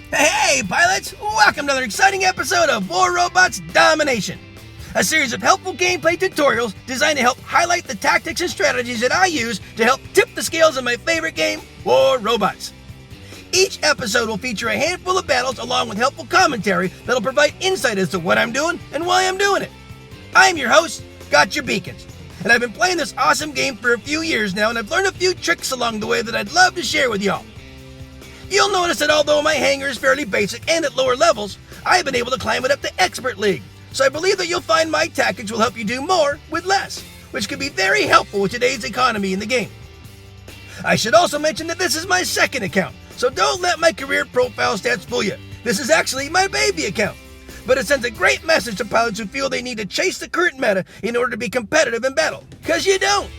Hey pilots, welcome to another exciting episode of War Robots Domination, a series of helpful gameplay tutorials designed to help highlight the tactics and strategies that I use to help tip the scales of my favorite game, War Robots. Each episode will feature a handful of battles along with helpful commentary that'll provide insight as to what I'm doing and why I'm doing it. I'm your host, Gotchere Beacons, and I've been playing this awesome game for a few years now, and I've learned a few tricks along the way that I'd love to share with y'all. You'll notice that although my hangar is fairly basic and at lower levels, I've been able to climb it up to Expert League, so I believe that you'll find my tactics will help you do more with less, which can be very helpful with today's economy in the game. I should also mention that this is my second account, so don't let my career profile stats fool you. This is actually my baby account, but it sends a great message to pilots who feel they need to chase the current meta in order to be competitive in battle, because you don't.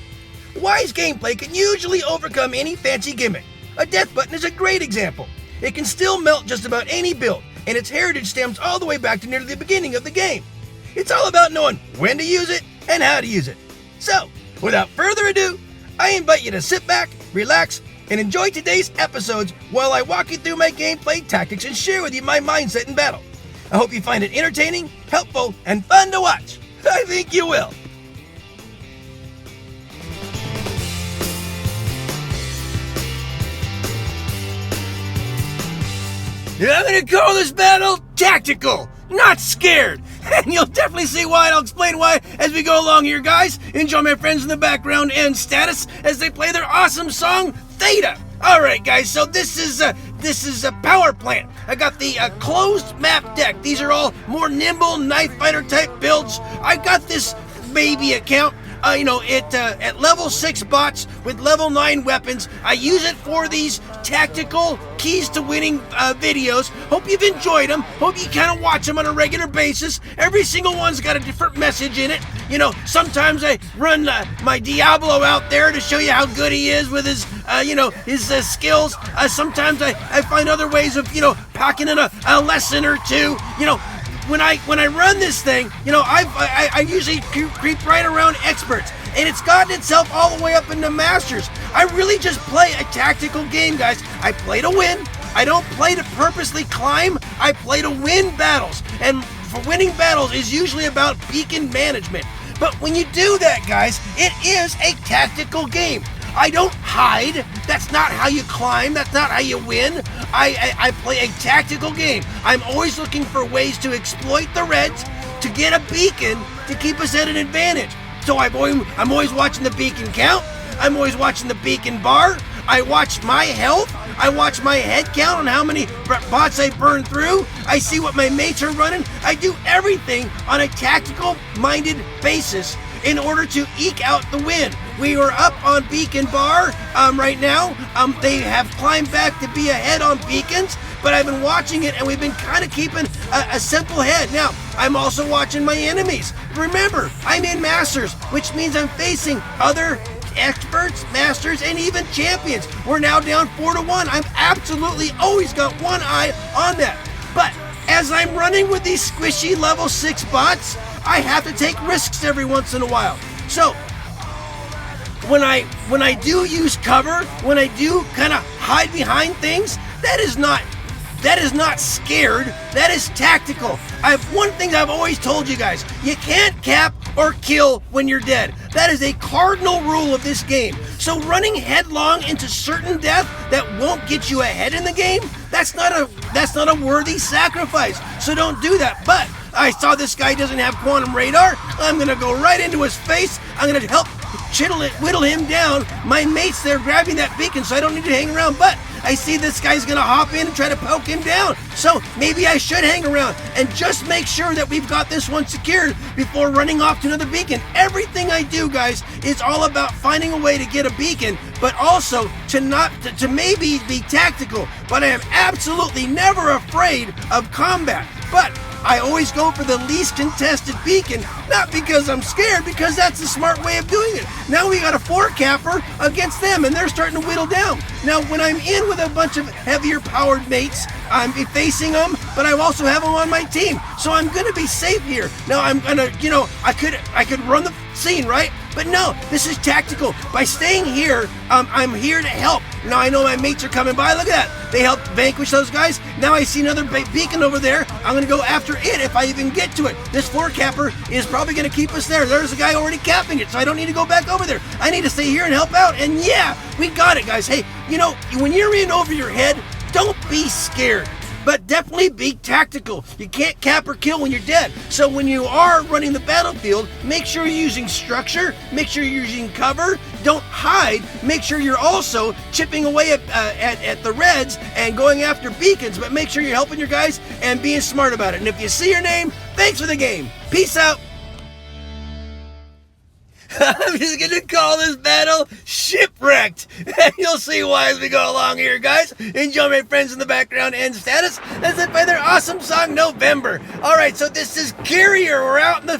Wise gameplay can usually overcome any fancy gimmick. A death button is a great example. It can still melt just about any build, and its heritage stems all the way back to nearly the beginning of the game. It's all about knowing when to use it and how to use it. So, without further ado, I invite you to sit back, relax, and enjoy today's episodes while I walk you through my gameplay tactics and share with you my mindset in battle. I hope you find it entertaining, helpful, and fun to watch. I think you will. I'm gonna call this battle tactical, not scared. And you'll definitely see why, and I'll explain why as we go along here, guys. Enjoy my friends in the background and status as they play their awesome song, Theta. All right, guys, so this is a power plant. I got the closed map deck. These are all more nimble knife fighter type builds. I got this baby account. At level 6 bots with level 9 weapons. I use it for these tactical keys to winning videos. Hope you've enjoyed them. Hope you kind of watch them on a regular basis. Every single one's got a different message in it. Sometimes I run my Diablo out there to show you how good he is with his skills. Sometimes I find other ways of, packing in a lesson or two. When I run this thing, I usually creep right around experts, and it's gotten itself all the way up into masters. I really just play a tactical game, guys. I play to win. I don't play to purposely climb. I play to win battles, and for winning battles is usually about beacon management. But when you do that, guys, it is a tactical game. I don't hide. That's not how you climb. That's not how you win. I play a tactical game. I'm always looking for ways to exploit the reds to get a beacon to keep us at an advantage. So I'm always watching the beacon count. I'm always watching the beacon bar. I watch my health. I watch my head count on how many bots I burn through. I see what my mates are running. I do everything on a tactical-minded basis in order to eke out the win. We are up on Beacon Bar right now. They have climbed back to be ahead on beacons, but I've been watching it and we've been kind of keeping a simple head. Now, I'm also watching my enemies. Remember, I'm in Masters, which means I'm facing other experts, masters, and even champions. We're now down 4-1. I'm absolutely always got one eye on that. But as I'm running with these squishy level 6 bots, I have to take risks every once in a while. So when I do use cover, when I do kind of hide behind things, that is not scared. That is tactical. One thing I've always told you guys: you can't cap or kill when you're dead. That is a cardinal rule of this game. So running headlong into certain death that won't get you ahead in the game, that's not a worthy sacrifice. So don't do that. But I saw this guy doesn't have quantum radar. I'm gonna go right into his face. I'm gonna help whittle him down. My mate's there grabbing that beacon, so I don't need to hang around. But I see this guy's gonna hop in and try to poke him down. So maybe I should hang around and just make sure that we've got this one secured before running off to another beacon. Everything I do, guys, is all about finding a way to get a beacon, but also to maybe be tactical. But I am absolutely never afraid of combat. But I always go for the least contested beacon, not because I'm scared, because that's the smart way of doing it. Now we got a 4-capper against them, and they're starting to whittle down. Now, when I'm in with a bunch of heavier powered mates, I'm facing them, but I also have them on my team, so I'm gonna be safe here. Now I'm gonna, I could run the scene, right? But no, this is tactical. By staying here, I'm here to help. Now I know my mates are coming by. Look at that. They helped vanquish those guys. Now I see another beacon over there. I'm going to go after it if I even get to it. This 4-capper is probably going to keep us there. There's a guy already capping it, so I don't need to go back over there. I need to stay here and help out. And yeah, we got it, guys. Hey, you know, when you're in over your head, don't be scared. But definitely be tactical. You can't cap or kill when you're dead. So when you are running the battlefield, make sure you're using structure, make sure you're using cover, don't hide, make sure you're also chipping away at the reds and going after beacons, but make sure you're helping your guys and being smart about it. And if you see your name, thanks for the game. Peace out. I'm just going to call this battle Shipwrecked. And you'll see why as we go along here, guys. Enjoy my friends in the background and status as they play their awesome song, November. All right, so this is Carrier. We're out in the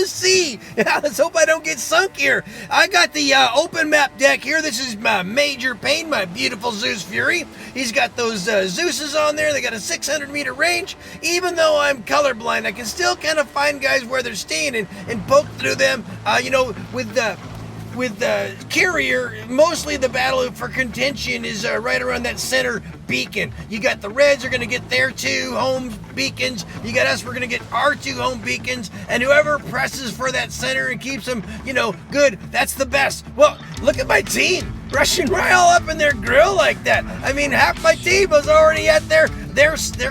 sea. Let's hope I don't get sunk here. I got the open map deck here. This is my Major Pain, my beautiful Zeus Fury. He's got those Zeuses on there. They got a 600-meter range. Even though I'm colorblind, I can still kind of find guys where they're staying and poke through them. You know, with the Carrier, mostly the battle for contention is right around that center beacon. You got the Reds are going to get their 2 home beacons. You got us, we're going to get our 2 home beacons. And whoever presses for that center and keeps them, you know, good, that's the best. Well, look at my team. Rushing right all up in their grill like that. I mean, half my team was already at they're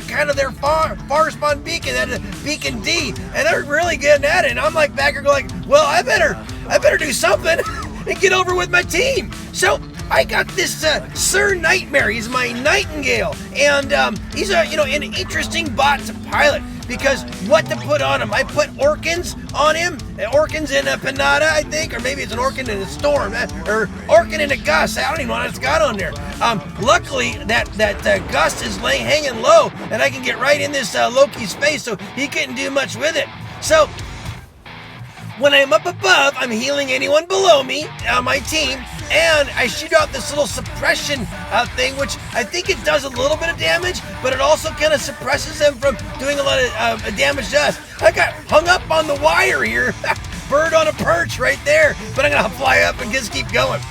kind of their far spawn beacon, at beacon D, and they're really getting at it. And I'm like back here going, well, I better do something and get over with my team. So I got this Sir Nightmare. He's my Nightingale, and he's an interesting bot to pilot. Because what to put on him? I put Orkans on him. Orkans in a Panada, I think, or maybe it's an Orkan in a Storm, or Orkan in a Gust. I don't even know what it's got on there. Luckily, that Gust is hanging low, and I can get right in this Loki's face, so he couldn't do much with it. So when I'm up above, I'm healing anyone below me, my team, and I shoot out this little suppression thing, which I think it does a little bit of damage, but it also kind of suppresses them from doing a lot of damage to us. I got hung up on the wire here. Bird on a perch right there, but I'm going to fly up and just keep going.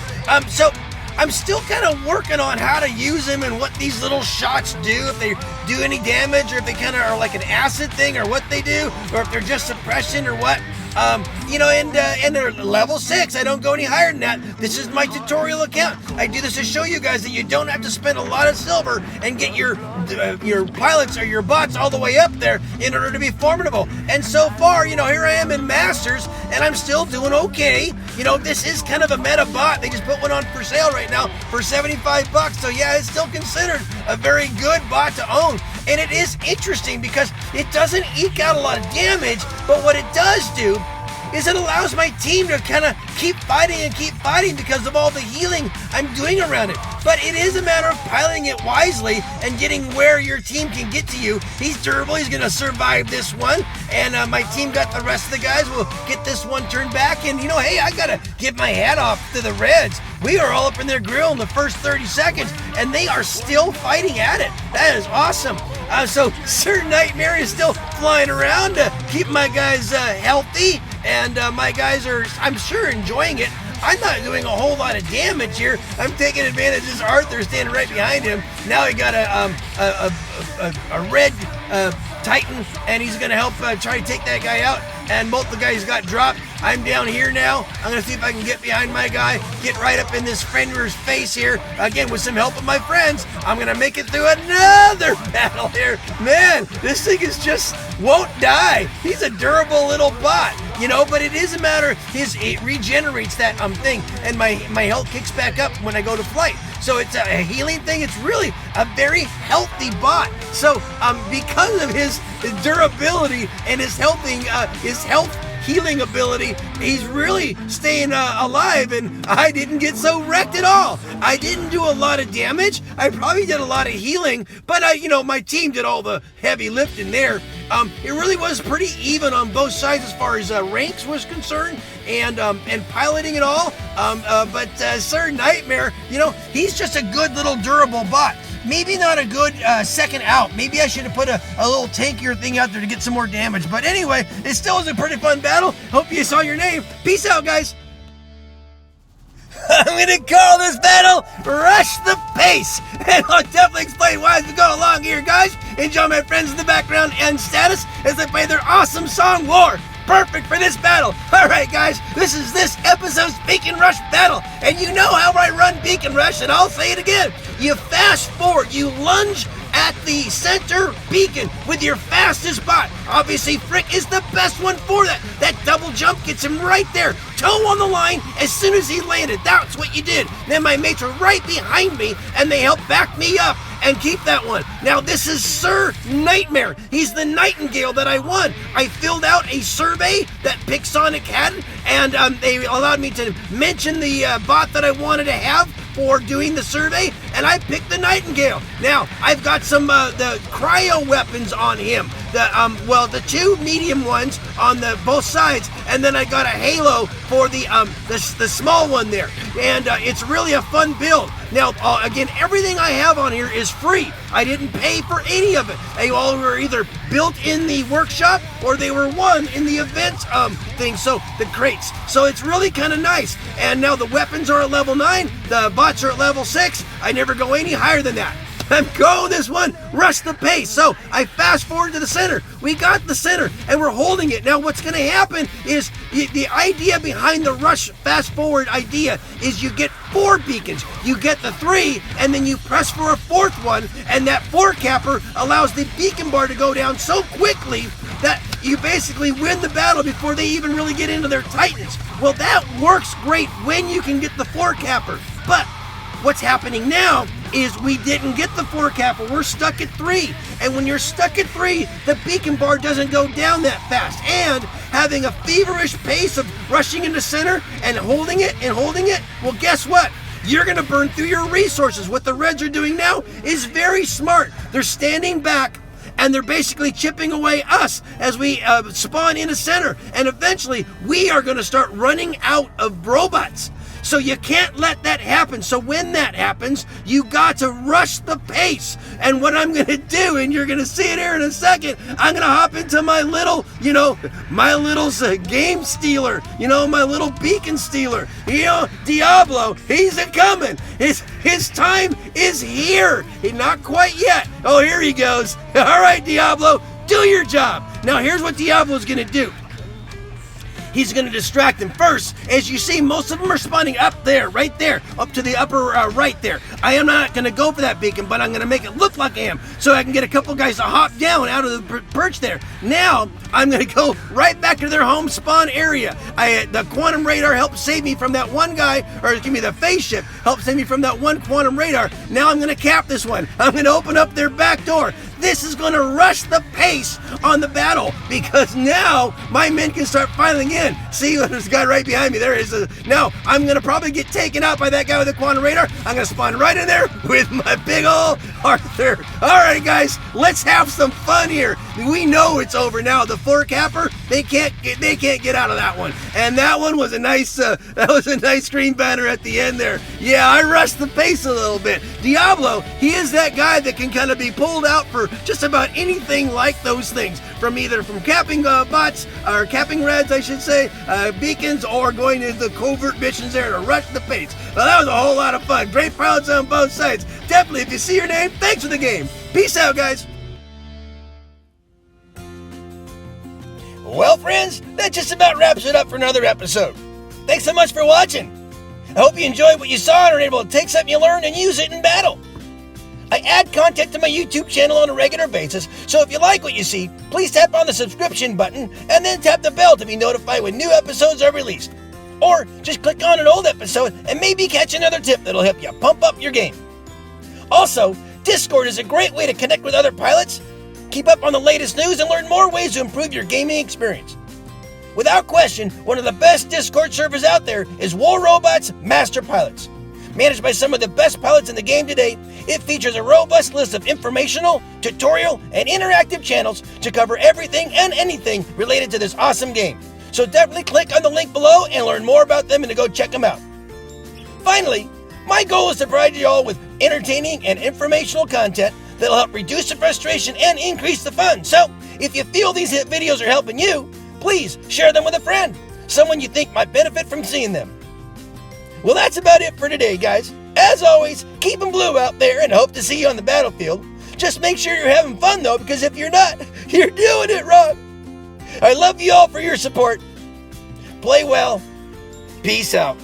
So I'm still kind of working on how to use them and what these little shots do, if they do any damage, or if they kind of are like an acid thing, or what they do, or if they're just suppression or what. And they're level 6. I don't go any higher than that. This is my tutorial account. I do this to show you guys that you don't have to spend a lot of silver and get your pilots or your bots all the way up there in order to be formidable. And so far, here I am in Masters, and I'm still doing okay. This is kind of a meta bot. They just put one on for sale right now for $75. So yeah, it's still considered a very good bot to own. And it is interesting because it doesn't eke out a lot of damage, but what it does do is it allows my team to kind of keep fighting because of all the healing I'm doing around it. But it is a matter of piloting it wisely and getting where your team can get to you. He's durable. He's going to survive this one. And my team got the rest of the guys. We'll get this one turned back. And, hey, I got to give my hat off to the Reds. We are all up in their grill in the first 30 seconds, and they are still fighting at it. That is awesome. So Sir Nightmare is still flying around to keep my guys healthy. And my guys are, I'm sure, enjoying it. I'm not doing a whole lot of damage here. I'm taking advantage of this Arthur standing right behind him. Now he got a red Titan, and he's going to help try to take that guy out. And both the guys got dropped. I'm down here now. I'm going to see if I can get behind my guy, get right up in this Fenrir's face here. Again, with some help of my friends, I'm going to make it through another battle here. Man, this thing is just won't die. He's a durable little bot, but it is a matter, it regenerates that thing, and my health kicks back up when I go to flight. So it's a healing thing. It's really a very healthy bot. So because of his durability and his health healing ability, he's really staying alive, and I didn't get so wrecked at all. I didn't do a lot of damage. I probably did a lot of healing, but my team did all the heavy lifting there. It really was pretty even on both sides as far as ranks was concerned, and piloting it all. But Sir Nightmare, he's just a good little durable bot. Maybe not a good second out. Maybe I should have put a little tankier thing out there to get some more damage. But anyway, it still was a pretty fun battle. Hope you saw your name. Peace out, guys. I'm going to call this battle Rush the Pace. And I'll definitely explain why as we go along here, guys. Enjoy my friends in the background and status as they play their awesome song, War. Perfect for this battle. All right, guys, this is this episode's Beacon Rush battle. And you know how I run Beacon Rush, and I'll say it again. You fast forward, you lunge at the center beacon with your fastest bot. Obviously, Frick is the best one for that. That double jump gets him right there. Toe on the line as soon as he landed. That's what you did. Then my mates were right behind me, and they helped back me up and keep that one. Now, this is Sir Nightmare. He's the Nightingale that I won. I filled out a survey that Pixonic had, and they allowed me to mention the bot that I wanted to have for doing the survey, and I picked the Nightingale. Now, I've got some the cryo weapons on him. The two medium ones on the both sides, and then I got a halo for the small one there. And it's really a fun build. Now, again, everything I have on here is free. I didn't pay for any of it. They all were either built in the workshop or they were won in the events thing, so the crates. So it's really kind of nice. And now the weapons are at level 9, the bots are at level 6. I never go any higher than that. I'm going this one, Rush the Pace. So I fast forward to the center. We got the center and we're holding it. Now what's going to happen is the idea behind the rush fast forward idea is you get 4 beacons. You get the 3 and then you press for a 4th one, and that 4 capper allows the beacon bar to go down so quickly that you basically win the battle before they even really get into their tightness. Well, that works great when you can get the 4 capper. But what's happening now is we didn't get the 4 capper. We're stuck at 3. And when you're stuck at 3, the beacon bar doesn't go down that fast. And having a feverish pace of rushing into center and holding it, well, guess what? You're going to burn through your resources. What the Reds are doing now is very smart. They're standing back, and they're basically chipping away us as we spawn into center. And eventually, we are going to start running out of robots. So you can't let that happen. So when that happens, you got to rush the pace. And what I'm going to do, and you're going to see it here in a second, I'm going to hop into my little, game stealer, my little beacon stealer. Diablo, he's a-coming. His time is here. Not quite yet. Oh, here he goes. All right, Diablo, do your job. Now, here's what Diablo's going to do. He's going to distract them first. As you see, most of them are spawning up there, right there, up to the upper right there. I am not going to go for that beacon, but I'm going to make it look like I am, so I can get a couple guys to hop down out of the perch there. Now, I'm going to go right back to their home spawn area. The quantum radar helped save me from that one guy, or give me the phase shift, helped save me from that one quantum radar. Now I'm going to cap this one. I'm going to open up their back door. This is going to rush the pace on the battle, because now my men can start filing in. See, there's a guy right behind me. There is. Now I'm going to probably get taken out by that guy with the quantum radar. I'm going to spawn right in there with my big ol' Arthur. All right, guys, let's have some fun here. We know it's over now. The 4 capper, they can't get out of that one. And that one was a nice screen banner at the end there. Yeah, I rushed the pace a little bit. Diablo, he is that guy that can kind of be pulled out for just about anything like those things, from capping bots, or capping reds, I should say, beacons, or going to the covert missions there to rush the pace. Well, that was a whole lot of fun. Great pilots on both sides. Definitely, if you see your name, thanks for the game. Peace out, guys. Well, friends, that just about wraps it up for another episode. Thanks so much for watching. I hope you enjoyed what you saw and are able to take something you learned and use it in battle. I add content to my YouTube channel on a regular basis, so if you like what you see, please tap on the subscription button and then tap the bell to be notified when new episodes are released. Or just click on an old episode and maybe catch another tip that'll help you pump up your game. Also, Discord is a great way to connect with other pilots, keep up on the latest news, and learn more ways to improve your gaming experience. Without question, one of the best Discord servers out there is War Robot's Master Pilots. Managed by some of the best pilots in the game today, it features a robust list of informational, tutorial, and interactive channels to cover everything and anything related to this awesome game. So definitely click on the link below and learn more about them and to go check them out. Finally, my goal is to provide you all with entertaining and informational content that'll help reduce the frustration and increase the fun. So, if you feel these videos are helping you, please share them with a friend, someone you think might benefit from seeing them. Well, that's about it for today, guys. As always, keep 'em blue out there and hope to see you on the battlefield. Just make sure you're having fun, though, because if you're not, you're doing it wrong. I love you all for your support. Play well. Peace out.